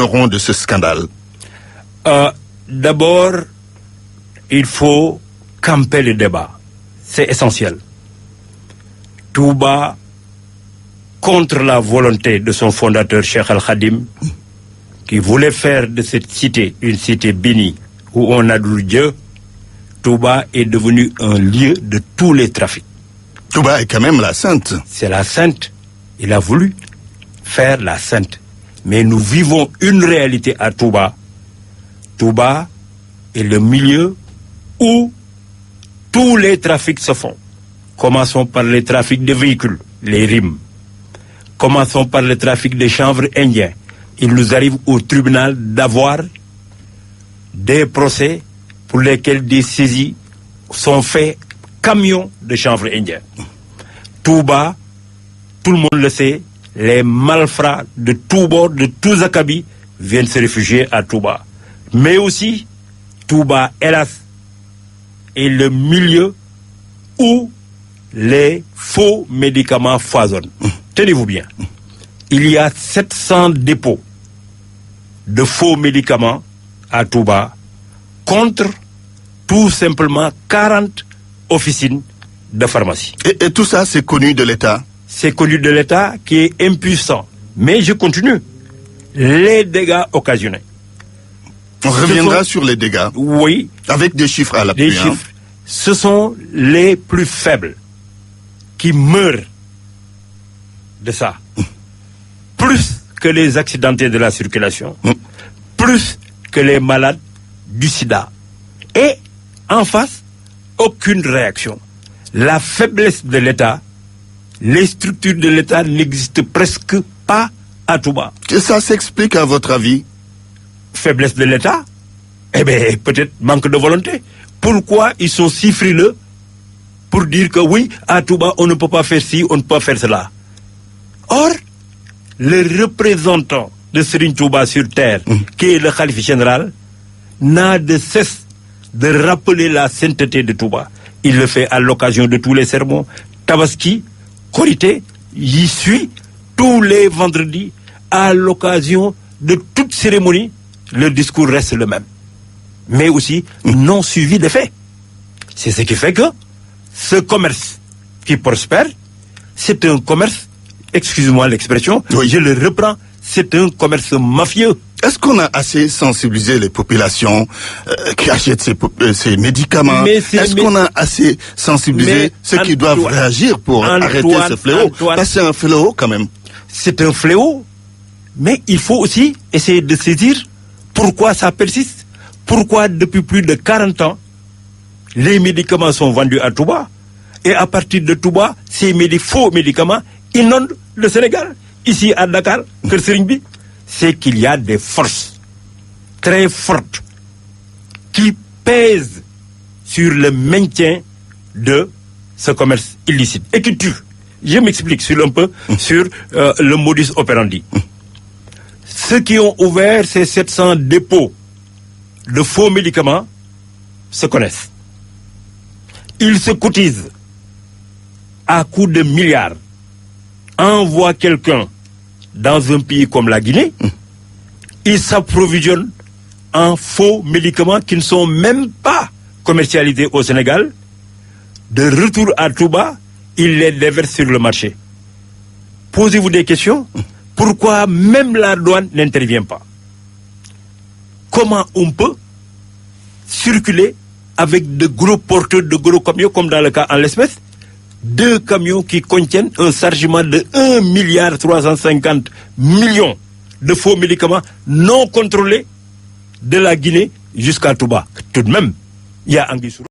vignerons de ce scandale? D'abord, il faut camper le débat. C'est essentiel. Touba, contre la volonté de son fondateur Cheikh Al-Khadim, qui voulait faire de cette cité une cité bénie où on adoure Dieu, Touba est devenu un lieu de tous les trafics. Touba est quand même la sainte. C'est la sainte. Il a voulu faire la sainte. Mais nous vivons une réalité à Touba. Touba est le milieu où tous les trafics se font. Commençons par les trafics de véhicules, les rimes. Commençons par le trafic de chanvre indien. Il nous arrive au tribunal d'avoir des procès pour lesquels des saisies sont faits camions de chanvre indien. Touba, tout le monde le sait, les malfrats de tous bords, de tous acabits, viennent se réfugier à Touba. Mais aussi, Touba, hélas, est le milieu où les faux médicaments foisonnent. Tenez-vous bien, il y a 700 dépôts de faux médicaments à Touba contre tout simplement 40 officines de pharmacie. Et tout ça, c'est connu de l'État? C'est connu de l'État qui est impuissant. Mais je continue. Les dégâts occasionnés. On reviendra sur les dégâts. Oui. Avec des chiffres à l'appui. Des chiffres. Ce sont les plus faibles qui meurent de ça. Plus que les accidentés de la circulation. Plus que les malades du sida. Et en face, aucune réaction. La faiblesse de l'État, les structures de l'État n'existent presque pas à Touba. Que ça s'explique à votre avis? Faiblesse de l'État? Eh bien, peut-être manque de volonté. Pourquoi ils sont si frileux pour dire que oui, à Touba, on ne peut pas faire ci, on ne peut pas faire cela? Or, le représentant de Serigne Touba sur terre, qui est le khalife général, n'a de cesse de rappeler la sainteté de Touba. Il le fait à l'occasion de tous les sermons. Tabaski, Korité, y suit tous les vendredis, à l'occasion de toute cérémonie, le discours reste le même. Mais aussi non suivi de faits. C'est ce qui fait que ce commerce qui prospère, c'est un commerce, excusez-moi l'expression, je le reprends, c'est un commerce mafieux. Est-ce qu'on a assez sensibilisé les populations qui achètent ces médicaments? Est-ce qu'on a assez sensibilisé ceux qui doivent réagir pour arrêter ce fléau? Parce que c'est un fléau quand même. C'est un fléau, mais il faut aussi essayer de saisir pourquoi ça persiste. Pourquoi depuis plus de 40 ans, les médicaments sont vendus à Touba, et à partir de Touba, ces faux médicaments inondent le Sénégal. Ici à Dakar, Kër Serigne bi, c'est qu'il y a des forces très fortes qui pèsent sur le maintien de ce commerce illicite et qui tuent. Je m'explique un peu sur le modus operandi. Ceux qui ont ouvert ces 700 dépôts de faux médicaments se connaissent. Ils se cotisent à coups de milliards. Envoient quelqu'un dans un pays comme la Guinée, ils s'approvisionnent en faux médicaments qui ne sont même pas commercialisés au Sénégal. De retour à Touba, ils les déversent sur le marché. Posez-vous des questions. Pourquoi même la douane n'intervient pas? Comment on peut circuler avec de gros porteurs, de gros camions, comme dans le cas en l'espèce, 2 camions qui contiennent un chargement de 1,350 milliard de faux médicaments non contrôlés de la Guinée jusqu'à Touba? Tout de même, il y a Anguille.